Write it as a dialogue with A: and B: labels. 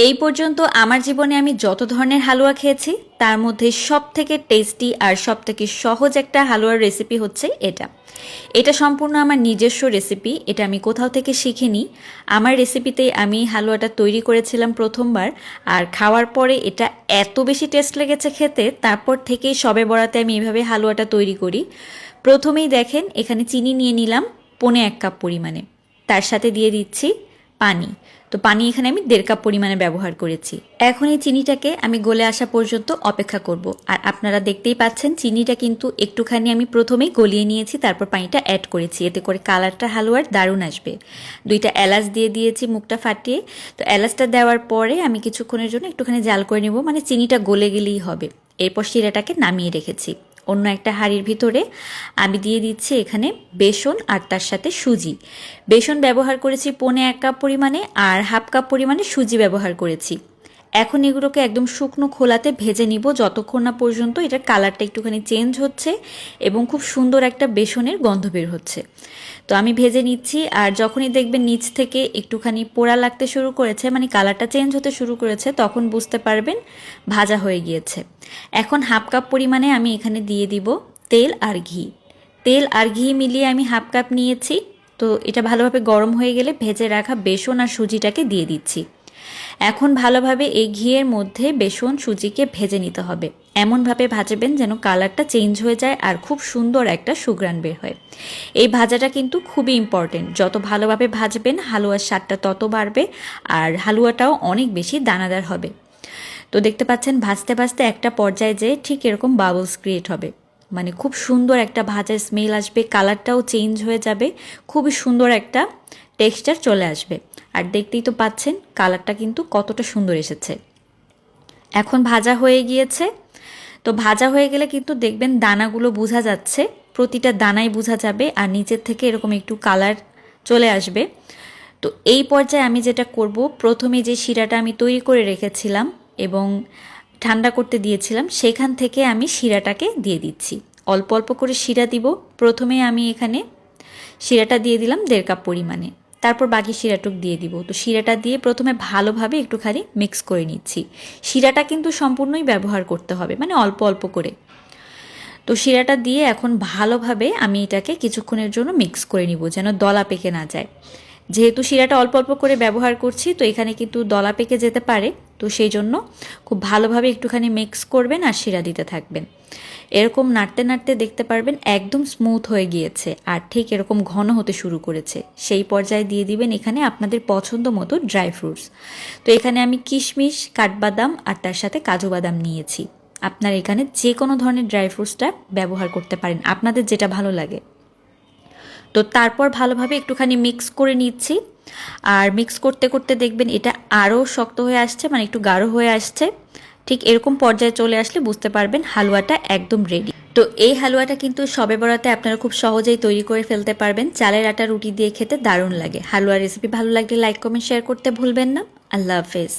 A: এই পর্যন্ত আমার জীবনে আমি যত ধরনের হালুয়া খেয়েছি তার মধ্যে সবথেকে টেস্টি আর সবথেকে সহজ একটা হালুয়ার রেসিপি হচ্ছে এটা সম্পূর্ণ আমার নিজস্ব রেসিপি। এটা আমি কোথাও থেকে শিখিনি। আমার রেসিপিতেই আমি হালুয়াটা তৈরি করেছিলাম প্রথমবার, আর খাওয়ার পরে এটা এত বেশি টেস্ট লেগেছে খেতে, তারপর থেকেই শবে বরাতে আমি এভাবে হালুয়াটা তৈরি করি। প্রথমেই দেখেন এখানে চিনি নিয়ে নিলাম 1.25 কাপ পরিমাণে, তার সাথে দিয়ে দিচ্ছি পানি। তো পানি এখানে আমি 1.5 কাপ পরিমাণে ব্যবহার করেছি। এখন এই চিনিটাকে আমি গলে আসা পর্যন্ত অপেক্ষা করব। আর আপনারা দেখতেই পাচ্ছেন চিনিটা কিন্তু একটুখানি আমি প্রথমেই গলিয়ে নিয়েছি, তারপর পানিটা অ্যাড করেছি, এতে করে কালারটা হালুয়ার দারুণ আসবে। 2টা এলাচ দিয়ে দিয়েছি মুখটা ফাটিয়ে। তো এলাচটা দেওয়ার পরে আমি কিছুক্ষণের জন্য একটুখানি জাল করে নেব, মানে চিনিটা গলে গেলেই হবে। এরপর শিরাটাকে নামিয়ে রেখেছি। অন্য একটা হাঁড়ির ভিতরে আমি দিয়ে দিচ্ছি এখানে বেসন আর তার সাথে সুজি। বেসন ব্যবহার করেছি 1.25 কাপ পরিমাণে, আর 1/2 কাপ পরিমাণে সুজি ব্যবহার করেছি। এখন এগুলোকে একদম শুকনো খোলাতে ভেজে নিব যতক্ষণ না পর্যন্ত এটার কালারটা একটুখানি চেঞ্জ হচ্ছে এবং খুব সুন্দর একটা বেসনের গন্ধ বের হচ্ছে। তো আমি ভেজে নিচ্ছি, আর যখনই দেখবেন নিচ থেকে একটুখানি পোড়া লাগতে শুরু করেছে, মানে কালারটা চেঞ্জ হতে শুরু করেছে, তখন বুঝতে পারবেন ভাজা হয়ে গিয়েছে। এখন 1/2 কাপ পরিমাণে আমি এখানে দিয়ে দিব তেল আর ঘি। তেল আর ঘি মিলিয়ে আমি 1/2 কাপ নিয়েছি। তো এটা ভালোভাবে গরম হয়ে গেলে ভেজে রাখা বেসন আর সুজিটাকে দিয়ে দিচ্ছি। এখন ভালোভাবে এই ঘিয়ের মধ্যে বেসন সুজিকে ভেজে নিতে হবে। এমনভাবে ভাজবেন যেন কালারটা চেঞ্জ হয়ে যায় আর খুব সুন্দর একটা সুঘ্রাণ বের হয়। এই ভাজাটা কিন্তু খুবই ইম্পর্টেন্ট। যত ভালোভাবে ভাজবেন হালুয়ার স্বাদটা তত বাড়বে, আর হালুয়াটাও অনেক বেশি দানাদার হবে। তো দেখতে পাচ্ছেন ভাজতে ভাজতে একটা পর্যায়ে যেয়ে ঠিক এরকম বাবলস ক্রিয়েট হবে, মানে খুব সুন্দর একটা ভাজার স্মেল আসবে, কালারটাও চেঞ্জ হয়ে যাবে, খুবই সুন্দর একটা টেক্সচার চলে আসবে। আর দেখতেই তো পাচ্ছেন কালারটা কিন্তু কতটা সুন্দর এসেছে। এখন ভাজা হয়ে গিয়েছে। তো ভাজা হয়ে গেলে কিন্তু দেখবেন দানাগুলো বোঝা যাচ্ছে, প্রতিটা দানাই বোঝা যাবে, আর নিচের থেকে এরকম একটু কালার চলে আসবে। তো এই পর্যায়ে আমি যেটা করব, প্রথমে যে শিরাটা আমি তৈরি করে রেখেছিলাম এবং ঠান্ডা করতে দিয়েছিলাম, সেখান থেকে আমি শিরাটাকে দিয়ে দিচ্ছি। অল্প অল্প করে শিরা দিব। প্রথমে আমি এখানে শিরাটা দিয়ে দিলাম 1.5 কাপ পরিমাণে, তারপর বাকি শিরাটুক দিয়ে দিব। তো শিরাটা দিয়ে প্রথমে ভালোভাবে একটুখানি মিক্স করে নিচ্ছি। শিরাটা কিন্তু সম্পূর্ণই ব্যবহার করতে হবে, মানে অল্প অল্প করে। তো শিরাটা দিয়ে এখন ভালোভাবে আমি এটাকে কিছুক্ষণের জন্য মিক্স করে নিব, যেন দলা পেকে না যায়। যেহেতু শিরাটা অল্প অল্প করে ব্যবহার করছি, তো এখানে কিন্তু দলা পেকে যেতে পারে। তো সেই জন্য খুব ভালোভাবে একটুখানি মিক্স করবেন আর শিরা দিতে থাকবেন। এরকম নাড়তে নাড়তে দেখতে পারবেন একদম স্মুথ হয়ে গিয়েছে, আর ঠিক এরকম ঘন হতে শুরু করেছে। সেই পর্যায়ে দিয়ে দিবেন এখানে আপনাদের পছন্দ মতো ড্রাই ফ্রুটস। তো এখানে আমি কিশমিশ, কাঠবাদাম আর তার সাথে কাজু বাদাম নিয়েছি। আপনার এখানে যে কোনো ধরনের ড্রাই ফ্রুটসটা ব্যবহার করতে পারেন, আপনাদের যেটা ভালো লাগে। তো তারপর ভালোভাবে একটুখানি মিক্স করে নিচ্ছি। আর মিক্স করতে করতে দেখবেন এটা আরও শক্ত হয়ে আসছে, মানে একটু গাঢ় হয়ে আসছে। ঠিক এরকম পর্যায়ে চলে আসলে বুঝতে পারবেন হালুয়াটা একদম রেডি। তো এই হালুয়াটা কিন্তু শবে বরাতে আপনারা খুব সহজেই তৈরি করে ফেলতে পারবেন। চালের আটা রুটি দিয়ে খেতে দারুণ লাগে। হালুয়া রেসিপি ভালো লাগলে লাইক, কমেন্ট, শেয়ার করতে ভুলবেন না। আল্লাহ হাফেজ।